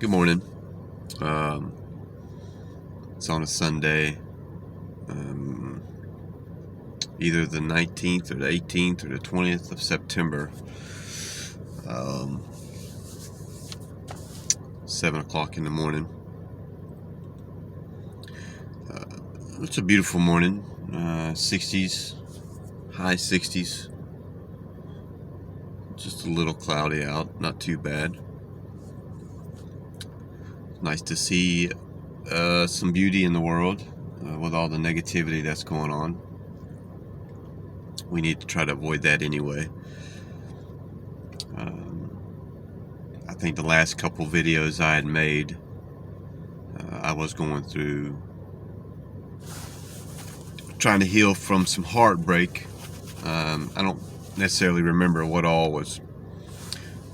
Good morning. It's on a Sunday, either the 19th or the 18th or the 20th of September, 7 o'clock in the morning. It's a beautiful morning, 60s, high 60s, just a little cloudy out, not too bad. Nice to see some beauty in the world with all the negativity that's going on. We need to try to avoid that anyway. I think the last couple videos I had made, I was going through trying to heal from some heartbreak. I don't necessarily remember what all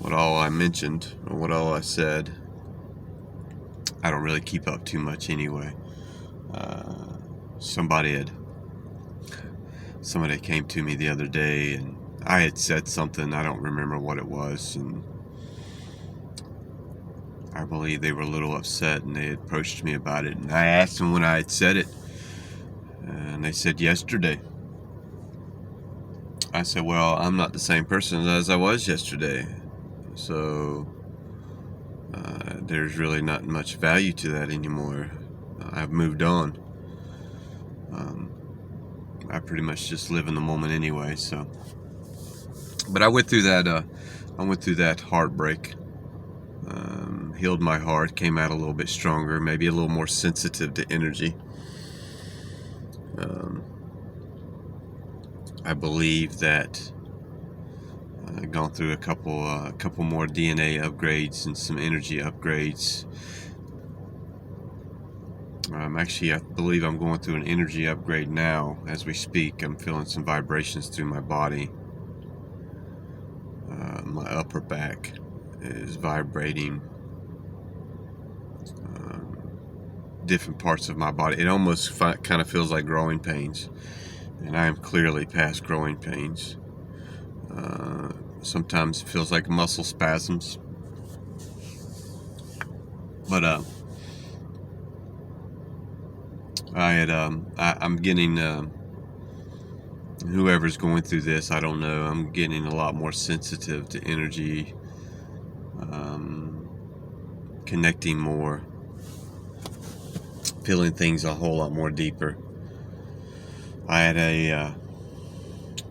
I mentioned or what all I said. I don't really keep up too much anyway. Somebody came to me the other day, and I had said something, I don't remember what it was, and I believe they were a little upset, and they approached me about it, and I asked them when I had said it, and they said yesterday. I said, well, I'm not the same person as I was yesterday, so there's really not much value to that anymore. I've moved on. I pretty much just live in the moment anyway. So, but I went through that heartbreak. Healed my heart, came out a little bit stronger, maybe a little more sensitive to energy. I believe that I've gone through a couple more DNA upgrades and some energy upgrades. Actually, I believe I'm going through an energy upgrade now as we speak. I'm feeling some vibrations through my body. My upper back is vibrating. Different parts of my body. It almost kind of feels like growing pains, and I am clearly past growing pains. Sometimes it feels like muscle spasms, but I'm getting, whoever's going through this, I don't know, I'm getting a lot more sensitive to energy, connecting more, feeling things a whole lot more deeper. I had a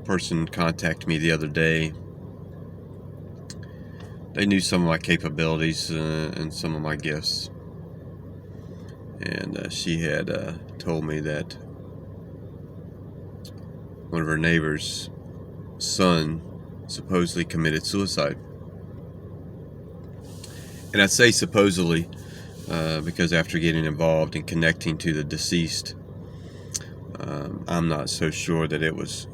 person contact me the other day. They knew some of my capabilities and some of my gifts, and she had told me that one of her neighbor's son supposedly committed suicide. And I say supposedly because after getting involved and connecting to the deceased, I'm not so sure that it was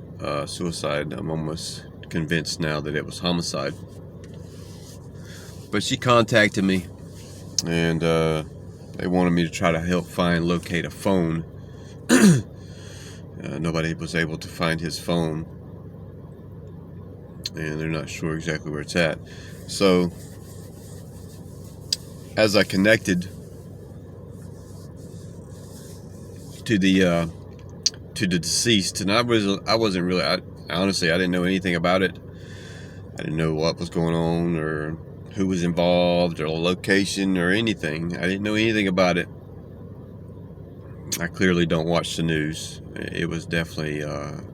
suicide. I'm almost convinced now that it was homicide. But she contacted me, and they wanted me to try to help locate a phone. Nobody was able to find his phone, and they're not sure exactly where it's at. So as I connected to the deceased, and I wasn't really, honestly, I didn't know anything about it. I didn't know what was going on or who was involved or location or anything. I didn't know anything about it. I clearly don't watch the news. It was definitely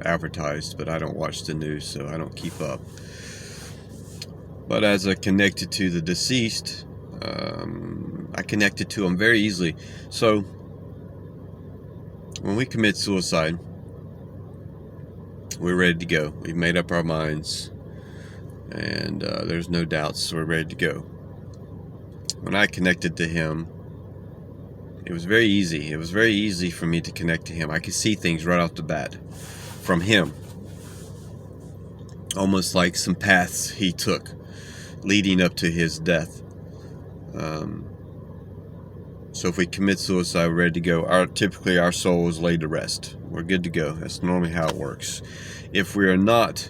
advertised, but I don't watch the news, so I don't keep up. But as I connected to the deceased, I connected to him very easily. So when we commit suicide, we're ready to go. We've made up our minds, and there's no doubts. We're ready to go. When I connected to him, it was very easy. It was very easy for me to connect to him. I could see things right off the bat from him, almost like some paths he took leading up to his death. So if we commit suicide, we're ready to go. Typically our soul is laid to rest. We're good to go. That's normally how it works. If we are not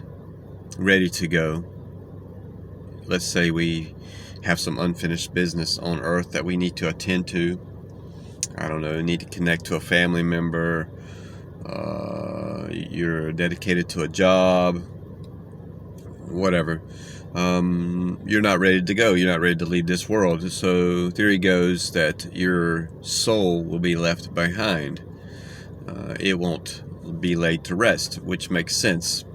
ready to go, let's say we have some unfinished business on earth that we need to attend to. I don't know, need to connect to a family member. You're dedicated to a job, whatever. You're not ready to go. You're not ready to leave this world. So theory goes that your soul will be left behind. It won't be laid to rest, which makes sense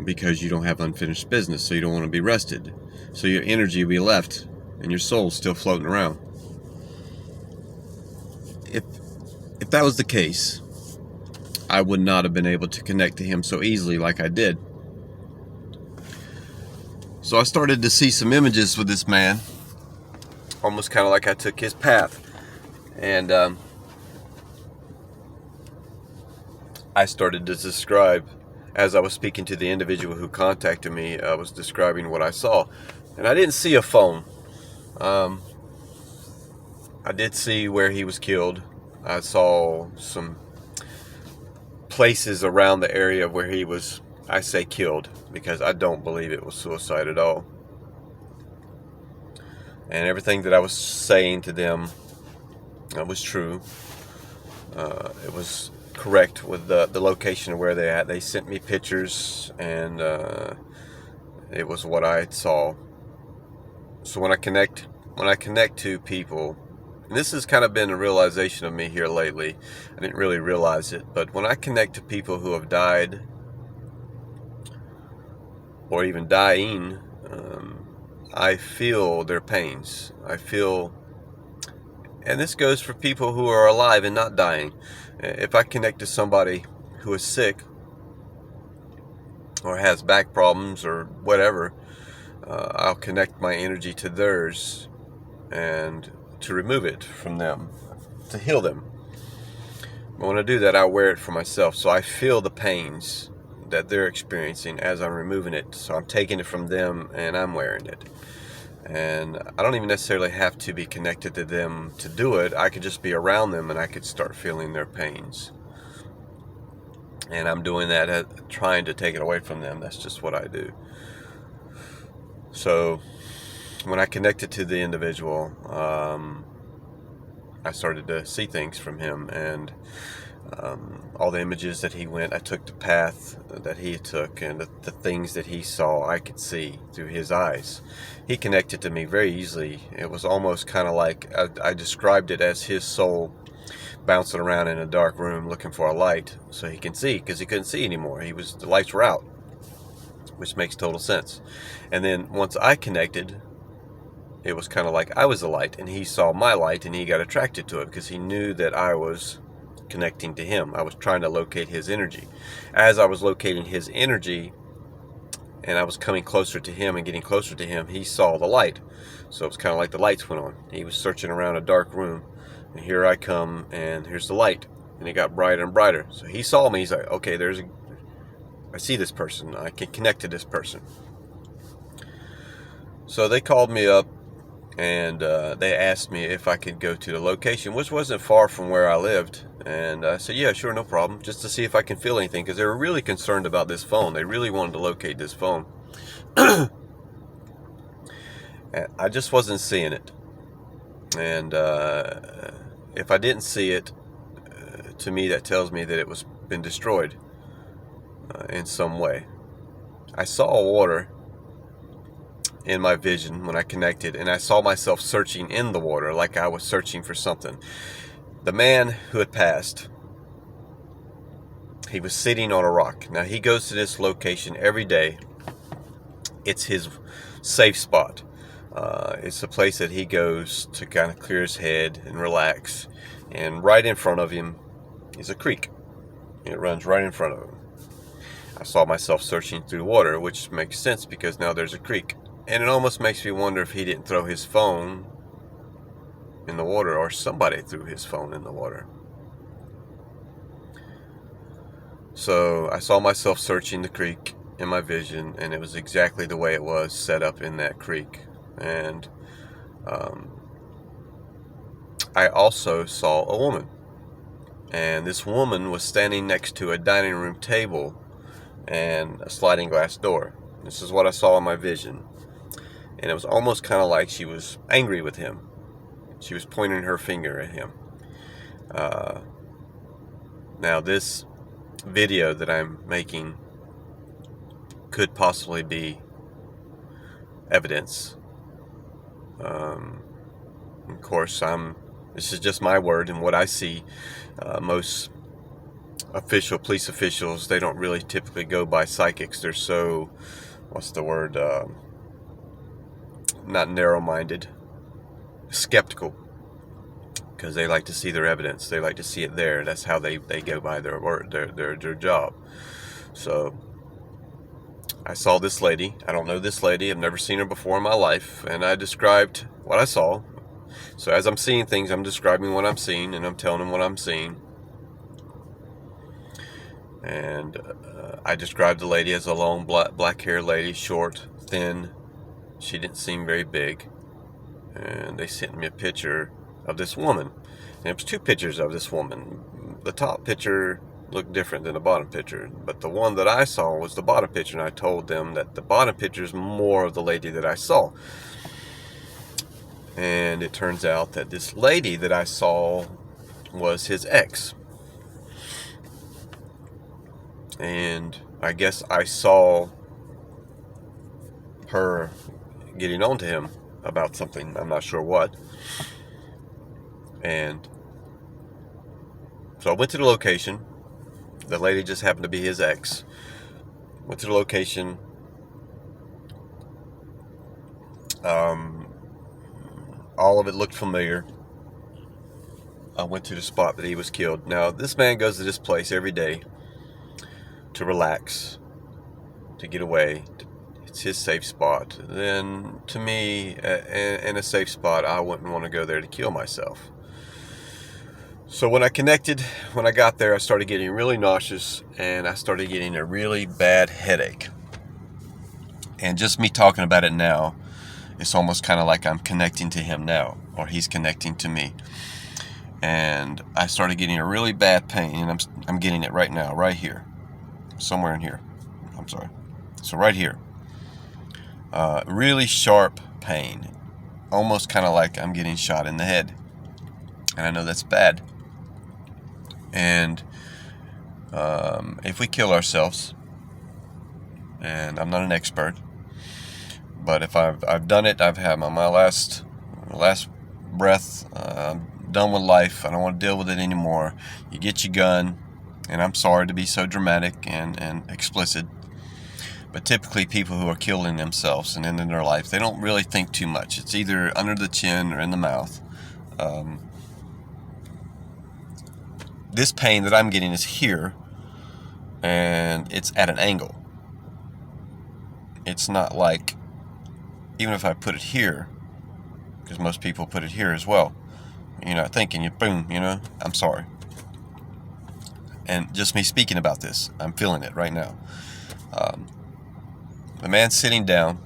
because you don't have unfinished business, so you don't want to be rested. So your energy will be left and your soul's still floating around. If that was the case, I would not have been able to connect to him so easily like I did. So I started to see some images with this man, almost kind of like I took his path. And I started to describe, as I was speaking to the individual who contacted me, I was describing what I saw. And I didn't see a phone. I did see where he was killed. I saw some places around the area where he was, I say killed, because I don't believe it was suicide at all. And everything that I was saying to them was true. It was correct with the location of where they at. They sent me pictures, and it was what I saw. So when I connect to people, and this has kind of been a realization of me here lately. I didn't really realize it, but when I connect to people who have died, or even dying, I feel their pains. I feel, and this goes for people who are alive and not dying. If I connect to somebody who is sick, or has back problems, or whatever, I'll connect my energy to theirs, and to remove it from them, to heal them. But when I do that, I wear it for myself, so I feel the pains that they're experiencing as I'm removing it. So I'm taking it from them and I'm wearing it. And I don't even necessarily have to be connected to them to do it. I could just be around them and I could start feeling their pains. And I'm doing that, trying to take it away from them. That's just what I do. So when I connected to the individual, I started to see things from him, and all the images that he went, I took the path that he took, and the things that he saw, I could see through his eyes. He connected to me very easily. It was almost kind of like, I described it as his soul bouncing around in a dark room looking for a light so he can see, because he couldn't see anymore. The lights were out, which makes total sense. And then once I connected, it was kind of like I was the light, and he saw my light, and he got attracted to it because he knew that I was connecting to him. I was trying to locate his energy. As I was locating his energy, and I was coming closer to him and getting closer to him, he saw the light. So it was kind of like the lights went on. He was searching around a dark room, and here I come, and here's the light, and it got brighter and brighter. So he saw me. He's like, okay, I see this person. I can connect to this person. So they called me up, and they asked me if I could go to the location, which wasn't far from where I lived. And I said, yeah, sure, no problem, just to see if I can feel anything, because they were really concerned about this phone. They really wanted to locate this phone. And I just wasn't seeing it. And if I didn't see it, to me that tells me that it was been destroyed in some way. I saw water in my vision when I connected, and I saw myself searching in the water like I was searching for something. The man who had passed, he was sitting on a rock. Now, he goes to this location every day. It's his safe spot. It's a place that he goes to kind of clear his head and relax. And right in front of him is a creek. It runs right in front of him. I saw myself searching through water, which makes sense because now there's a creek. And it almost makes me wonder if he didn't throw his phone in the water, or somebody threw his phone in the water. So I saw myself searching the creek in my vision, and it was exactly the way it was set up in that creek. And I also saw a woman, and this woman was standing next to a dining room table and a sliding glass door. This is what I saw in my vision. and it was almost kind of like she was angry with him. She was pointing her finger at him. Now this video that I'm making could possibly be evidence. Of course, this is just my word and what I see. Most police officials, they don't really typically go by psychics. They're so, what's the word, not narrow-minded, skeptical, because they like to see their evidence. They like to see it there. That's how they go by their word, their job. So I saw this lady. I don't know this lady. I've never seen her before in my life, and I described what I saw. So as I'm seeing things, I'm describing what I'm seeing, and I'm telling them what I'm seeing. And I described the lady as a long black hair lady, short, thin. She didn't seem very big. And they sent me a picture of this woman. And it was two pictures of this woman. The top picture looked different than the bottom picture, but the one that I saw was the bottom picture, and I told them that the bottom picture is more of the lady that I saw. And it turns out that this lady that I saw was his ex. And I guess I saw her getting on to him about something. I'm not sure what. And so I went to the location. The lady just happened to be his ex. Went to the location. All of it looked familiar. I went to the spot that he was killed. Now, this man goes to this place every day to relax, to get away. It's his safe spot. Then, to me, in a safe spot, I wouldn't want to go there to kill myself. So when I got there, I started getting really nauseous, and I started getting a really bad headache. And just me talking about it now, it's almost kind of like I'm connecting to him now, or he's connecting to me. And I started getting a really bad pain, and I'm getting it right now, right here, somewhere in here. I'm sorry. So right here, really sharp pain, almost kind of like I'm getting shot in the head. And I know that's bad. And if we kill ourselves, and I'm not an expert, but if I've done it, I've had my last breath. I'm done with life. I don't want to deal with it anymore. You get your gun, and I'm sorry to be so dramatic and explicit, but typically people who are killing themselves and ending their life, they don't really think too much. It's either under the chin or in the mouth. This pain that I'm getting is here, and it's at an angle. It's not like, even if I put it here, because most people put it here as well, you're not thinking, boom, I'm sorry. And just me speaking about this, I'm feeling it right now. The man sitting down,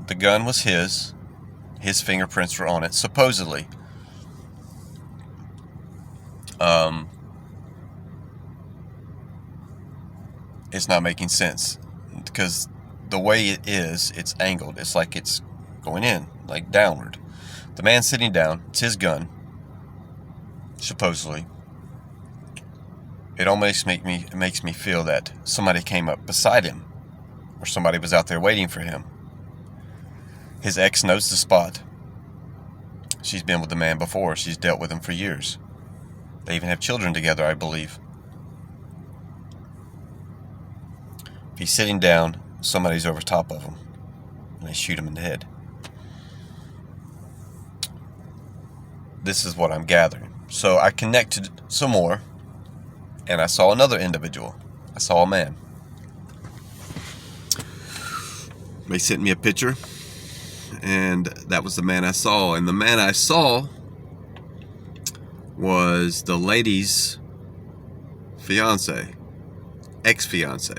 the gun was his fingerprints were on it, supposedly. It's not making sense, because the way it is, it's angled. It's like it's going in, like downward. The man sitting down, it's his gun, supposedly. It almost makes me feel that somebody came up beside him, or somebody was out there waiting for him. His ex knows the spot. She's been with the man before. She's dealt with him for years. They even have children together, I believe. If he's sitting down, somebody's over top of him, and they shoot him in the head. This is what I'm gathering. So I connected some more, and I saw another individual. I saw a man. They sent me a picture, and that was the man I saw. And the man I saw was the lady's fiance, ex-fiance.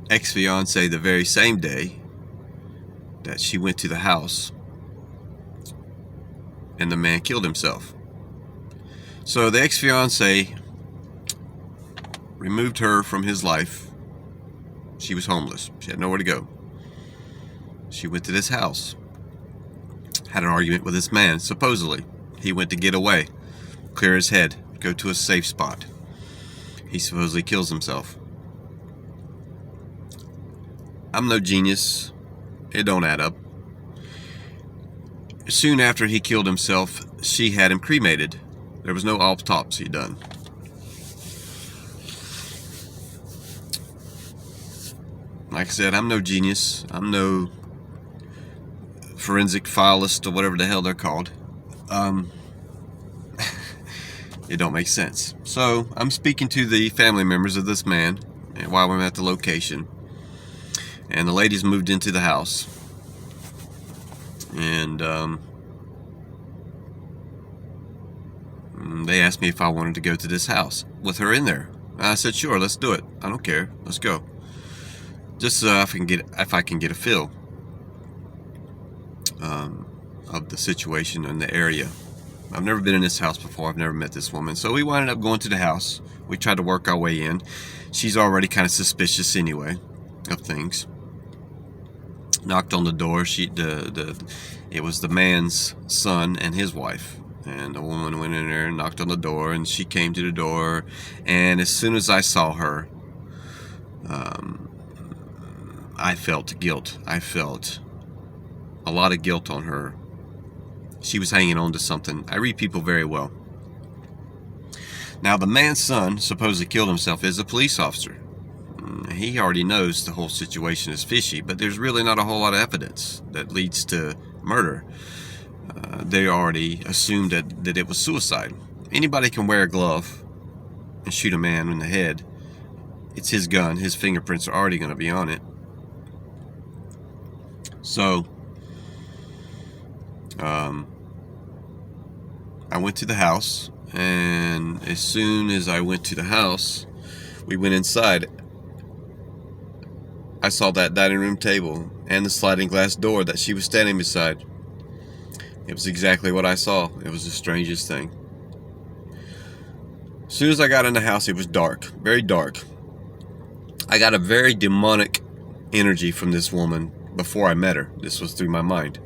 Ex-fiance the very same day that she went to the house and the man killed himself. So the ex-fiance removed her from his life. She was homeless. She had nowhere to go. She went to this house, had an argument with this man. Supposedly, he went to get away, clear his head, go to a safe spot. He supposedly kills himself. I'm no genius. It don't add up. Soon after he killed himself, she had him cremated. There was no autopsy done. Like I said, I'm no genius. I'm no forensic filist or whatever the hell they're called. It don't make sense. So I'm speaking to the family members of this man while I'm at the location. And the ladies moved into the house. And they asked me if I wanted to go to this house with her in there. And I said, sure, let's do it. I don't care. Let's go. Just if I can get a feel of the situation in the area. I've never been in this house before. I've never met this woman. So we wound up going to the house. We tried to work our way in. She's already kind of suspicious anyway of things. Knocked on the door. It was the man's son and his wife. And the woman went in there and knocked on the door, and she came to the door. And as soon as I saw her, I felt guilt. I felt a lot of guilt on her. She was hanging on to something. I read people very well. Now, the man's son, supposedly killed himself, is a police officer. He already knows the whole situation is fishy, but there's really not a whole lot of evidence that leads to murder. They already assumed that it was suicide. Anybody can wear a glove and shoot a man in the head. It's his gun. His fingerprints are already going to be on it. So, I went to the house, and as soon as I went to the house, we went inside. I saw that dining room table and the sliding glass door that she was standing beside. It was exactly what I saw. It was the strangest thing. As soon as I got in the house, it was dark, very dark. I got a very demonic energy from this woman before I met her. This was through my mind.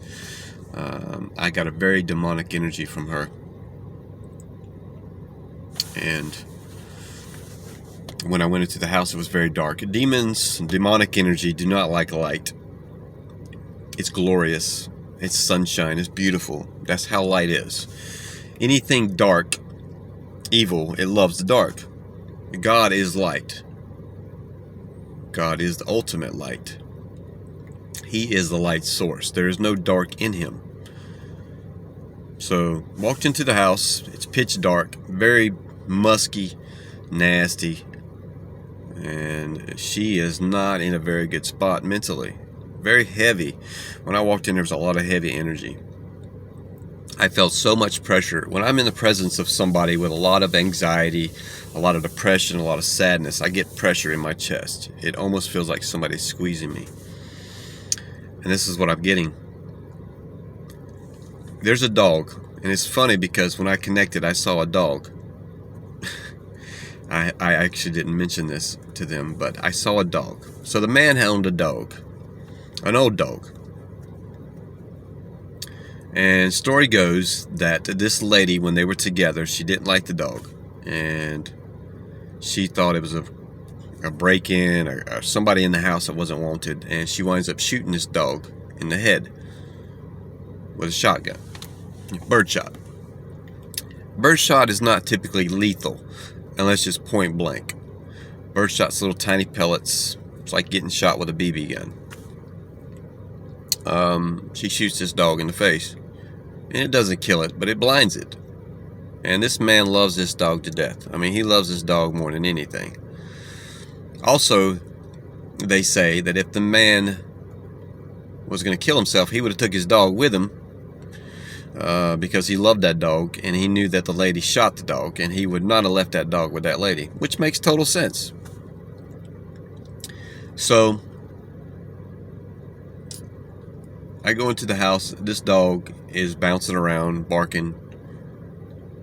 I got a very demonic energy from her. And when I went into the house, it was very dark. Demons, demonic energy do not like light. It's glorious. It's sunshine. It's beautiful. That's how light is. Anything dark, evil, it loves the dark. God is light. God is the ultimate light. He is the light source. There is no dark in him. So, walked into the house. It's pitch dark, very musky, nasty, and she is not in a very good spot mentally. Very heavy. When I walked in, there was a lot of heavy energy. I felt so much pressure. When I'm in the presence of somebody with a lot of anxiety, a lot of depression, a lot of sadness, I get pressure in my chest. It almost feels like somebody's squeezing me. And this is what I'm getting. There's a dog, and it's funny because when I connected, I saw a dog. I actually didn't mention this to them, but I saw a dog. So the man owned a dog, an old dog. And story goes that this lady, when they were together, she didn't like the dog, and she thought it was a break-in or somebody in the house that wasn't wanted, and she winds up shooting this dog in the head with a shotgun. Birdshot. Birdshot is not typically lethal unless it's point blank. Birdshot's little tiny pellets. It's like getting shot with a BB gun. She shoots this dog in the face, and it doesn't kill it, but it blinds it. And this man loves this dog to death. I mean, he loves this dog more than anything. Also, they say that if the man was going to kill himself, he would have took his dog with him, because he loved that dog, and he knew that the lady shot the dog, and he would not have left that dog with that lady, which makes total sense. So, I go into the house. This dog is bouncing around, barking,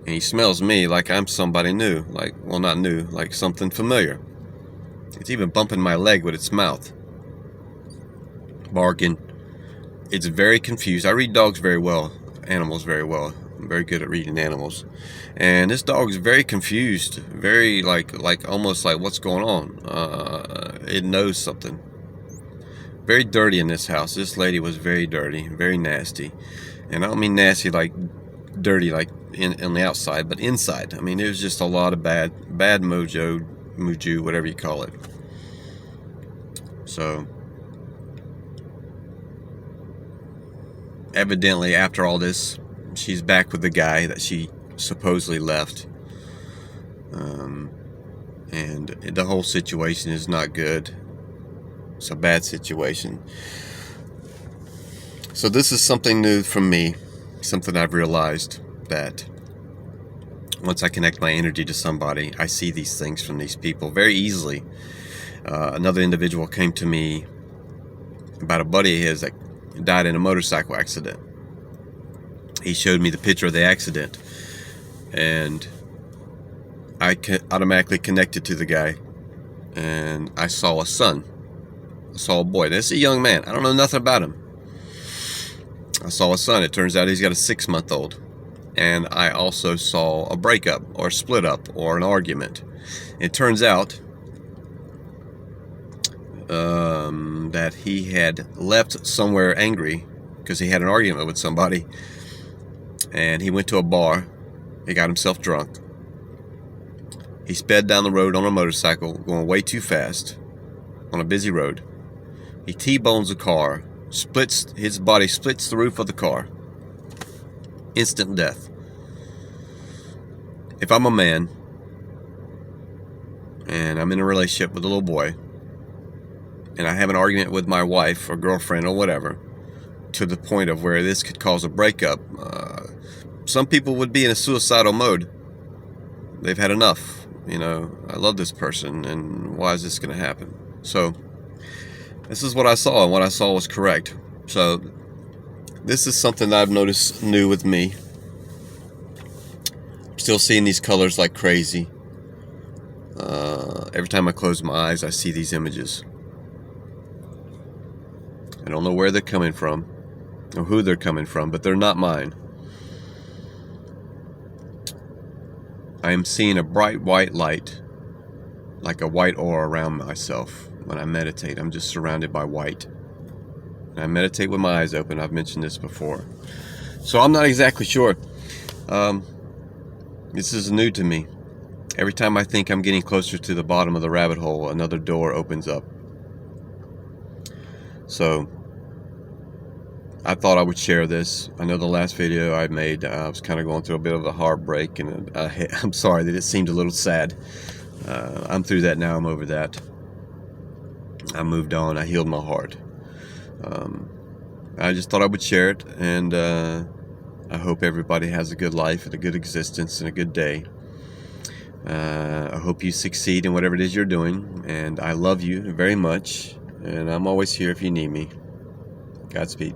And he smells me like I'm somebody new. Like, well, not new, like something familiar. It's even bumping my leg with its mouth. Barking. It's very confused. I read dogs very well, animals very well. I'm very good at reading animals. And this dog is very confused, very like almost like what's going on. It knows something. Very dirty in this house. This lady was very dirty, very nasty. And I don't mean nasty like dirty like on the outside, but inside. I mean, it was just a lot of bad mojo, whatever you call it. So evidently after all this, she's back with the guy that she supposedly left. And the whole situation is not good. It's a bad situation. So this is something new from me, something I've realized, that once I connect my energy to somebody, I see these things from these people very easily. Another individual came to me about a buddy of his that died in a motorcycle accident. He showed me the picture of the accident, and I automatically connected to the guy, and I saw a son. I saw a boy. This is a young man. I don't know nothing about him. I saw a son. It turns out he's got a 6-month-old. And I also saw a breakup or split up or an argument. It turns out that he had left somewhere angry because he had an argument with somebody, and he went to a bar. He got himself drunk. He sped down the road on a motorcycle, going way too fast on a busy road. He T-bones a car, his body splits the roof of the car. Instant death. If I'm a man and I'm in a relationship with a little boy, and I have an argument with my wife or girlfriend or whatever, to the point of where this could cause a breakup, some people would be in a suicidal mode. They've had enough. You know, I love this person, and why is this going to happen? So this is what I saw, and what I saw was correct. So this is something that I've noticed new with me. I'm still seeing these colors like crazy. Every time I close my eyes, I see these images. I don't know where they're coming from or who they're coming from, but they're not mine. I am seeing a bright white light, like a white aura around myself. When I meditate, I'm just surrounded by white. And I meditate with my eyes open. I've mentioned this before. So I'm not exactly sure. This is new to me. Every time I think I'm getting closer to the bottom of the rabbit hole, another door opens up. So I thought I would share this. I know the last video I made, I was kind of going through a bit of a heartbreak, and I'm sorry that it seemed a little sad. I'm through that now. I'm over that. I moved on. I healed my heart. I just thought I would share it, and I hope everybody has a good life and a good existence and a good day. I hope you succeed in whatever it is you're doing, and I love you very much, and I'm always here if you need me. Godspeed.